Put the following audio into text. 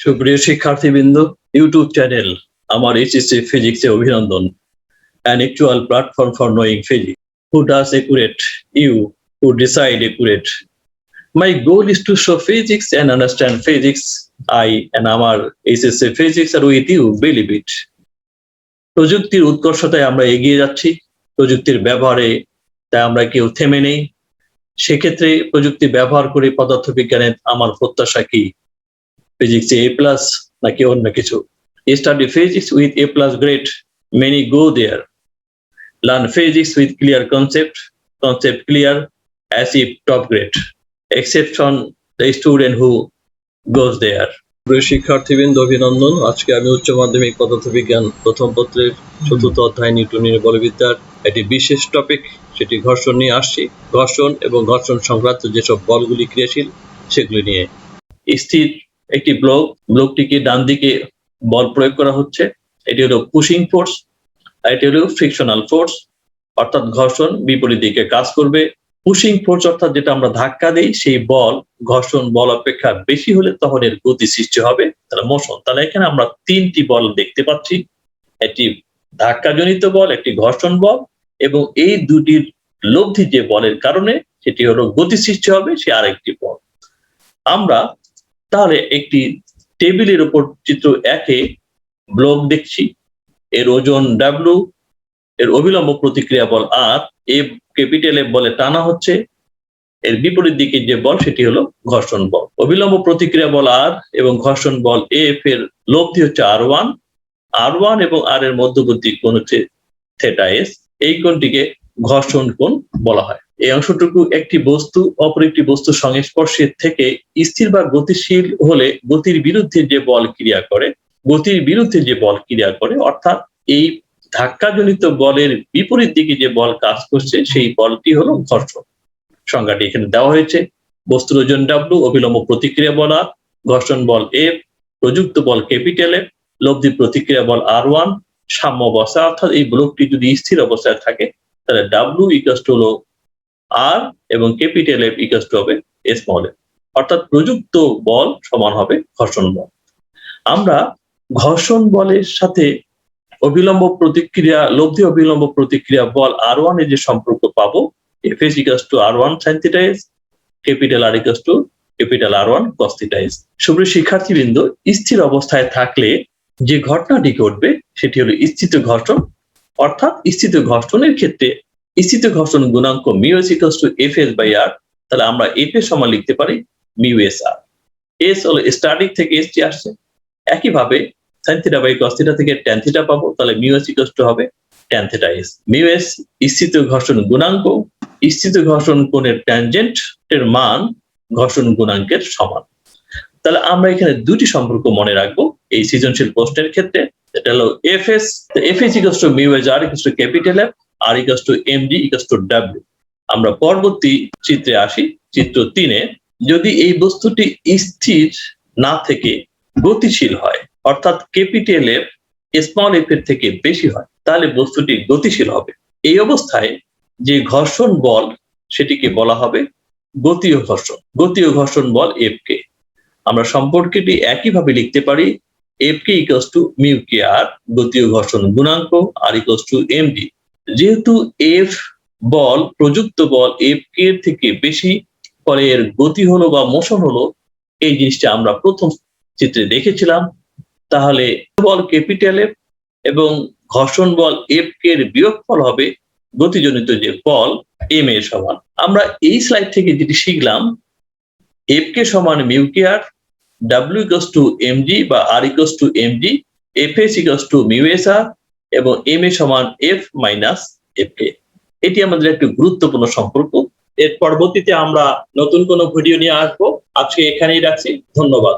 সুপ্রিয় শিক্ষার্থীবৃন্দ, YouTube channel আমার HSC Physics এ অভিনন্দন। An actual platform for knowing physics. Who does accurate? You. Who decide accurate? My goal is to show physics and understand physics. I and আমার HSC Physics are with you, believe it. প্রযুক্তির উৎকর্ষতায় আমরা এগিয়ে যাচ্ছি। প্রযুক্তির ব্যবহারে তাই আমরা কেউ থেমে নেই। সেক্ষেত্রে প্রযুক্তি ব্যবহার করে পদার্থবিজ্ঞানের আমার প্রত্যাশা কি? Physics A+ নাকি অন্য কিছু? Study physics with A+ grade. Many go there. Learn physics with clear concept clear as if top grade. Exception the student who goes there. প্রিয় শিক্ষার্থীবৃন্দ, অভিনন্দন। আজকে আমি উচ্চ মাধ্যমিক পদার্থবিজ্ঞান প্রথম পত্রের চতুর্থ অধ্যায় নিউটনীয় বলবিদ্যার একটি বিশেষ টপিক, সেটি ঘর্ষণ নিয়ে আসছি। ঘর্ষণ এবং ঘর্ষণ সংক্রান্ত যেসব বলগুলি ক্রিয়াশীল সেগুলি নিয়ে। স্থির একটি ব্লকটিকে ডান দিকে বল প্রয়োগ করা হচ্ছে, এটি হলো পুশিং ফোর্স, আর এটি হলো ফ্রিকশনাল ফোর্স, অর্থাৎ ঘর্ষণ বিপরীত দিকে কাজ করবে। পুশিং ফোর্স অর্থাৎ যেটা আমরা ধাক্কা দেই, সেই বল ঘর্ষণ বল অপেক্ষা বেশি হলে তখন এর গতি সৃষ্টি হবে, তাহলে মোশন। তাহলে এখানে আমরা তিনটি বল দেখতে পাচ্ছি, একটি ধাক্কাজনিত বল, একটি ঘর্ষণ বল, এবং এই দুটির লব্ধি যে বলের কারণে সেটি হলো গতি সৃষ্টি হবে, সে আরেকটি বল। আমরা তাহলে একটি টেবিলের উপর চিত্র 1-এ ব্লক দেখছি, এর ওজন W, এর অভিলম্ব প্রতিক্রিয়া বল R, ক্যাপিটাল F বলে টানা হচ্ছে, এর বিপরীত দিকে যে বল সেটি হলো ঘর্ষণ বল। অভিলম্ব প্রতিক্রিয়া বল R এবং ঘর্ষণ বল F এর লব্ধি হচ্ছে R1 এবং R এর মধ্যবর্তী কোণ হচ্ছে θs। এই কোণটিকে ঘর্ষণ কোণ বলা হয়। এই অংশটুকু একটি বস্তু অপর একটি বস্তুর সংস্পর্শের থেকে স্থির বা গতিশীল হলে গতির বিরুদ্ধে যে বল ক্রিয়া করে, অর্থাৎ এই ধাক্কাজনিত বলের বিপরীত দিকে যে বল কাজ করছে সেই বলটি হলো ঘর্ষণ। সংজ্ঞাটি এখানে দেওয়া হয়েছে। বস্তুর ওজন W, অভিলম্ব প্রতিক্রিয়া বল R, ঘর্ষণ বল F, প্রযুক্ত বল ক্যাপিটাল F, লব্ধি প্রতিক্রিয়া বল R1, সাম্য অবস্থা, অর্থাৎ এই ব্লকটি যদি স্থির অবস্থায় থাকে তাহলে W হলো R এবং ক্যাপিটাল F হবে স্মল f, অর্থাৎ প্রযুক্ত বল সমান হবে ঘর্ষণ বল। আমরা ঘর্ষণ বলের সাথে লব্ধি অভিলম্ব প্রতিক্রিয়া বল R1 এর যে সম্পর্ক পাবো, Fs R1 sin θs, capital R capital R1 cos θs। সুপ্রিয় শিক্ষার্থীবৃন্দ, স্থির অবস্থায় থাকলে যে ঘটনাটি ঘটবে সেটি হলো স্থিত ঘর্ষণ, অর্থাৎ স্থিত ঘর্ষণের ক্ষেত্রে স্থিত ঘর্ষণ গুণাঙ্ক μs Fs/r, তাহলে আমরা F এর সমান লিখতে পারি μsr। s হলো স্ট্যাটিক থেকে st আসছে, একইভাবে sin θ/cos θ থেকে tan θ পাবো, তাহলে μs হবে tan θs। μs স্থিত ঘর্ষণ গুণাঙ্ক, স্থিত ঘর্ষণ কোণের ট্যানজেন্টের মান ঘর্ষণ গুণাঙ্কের সমান। তাহলে আমরা এখানে দুটি সম্পর্ক মনে রাখবো এই সৃজনশীল প্রশ্নের ক্ষেত্রে। এটা হলো Fs μsr capital F, R mg W। আমরা পরবর্তী চিত্রে আসি, চিত্র 3-এ। যদি এই বস্তুটি স্থির না থেকে গতিশীল হয়, অর্থাৎ ক্যাপিটাল F স্মল f এর থেকে বেশি হয়, তাহলে বস্তুটি গতিশীল হবে। এই অবস্থায় যে ঘর্ষণ বল সেটিকে বলা হবে গতীয় ঘর্ষণ বল F কে। আমরা সম্পর্কটি একইভাবে লিখতে পারি F k μkr, গতীয় ঘর্ষণ গুণাঙ্ক R mg। যেহেতু F বল প্রযুক্ত বল F k এর থেকে বেশি, ফলে এর গতি হলো বা মোশন হলো, এই জিনিসটা আমরা প্রথম চিত্রে দেখেছিলাম। তাহলে বল ক্যাপিটাল F এবং ঘর্ষণ বল F k এর বিয়োগফল হবে গতিজনিত যে বল m এর সমান। আমরা এই স্লাইড থেকে যেটি শিখলাম, F k সমান μkr, W mg বা R mg, Fs μsr এবং m এ সমান F - Fk। এটি আমাদের একটি গুরুত্বপূর্ণ সম্পর্ক। এর পরবর্তীতে আমরা নতুন কোনো ভিডিও নিয়ে আসবো। আজকে এখানেই রাখছি, ধন্যবাদ।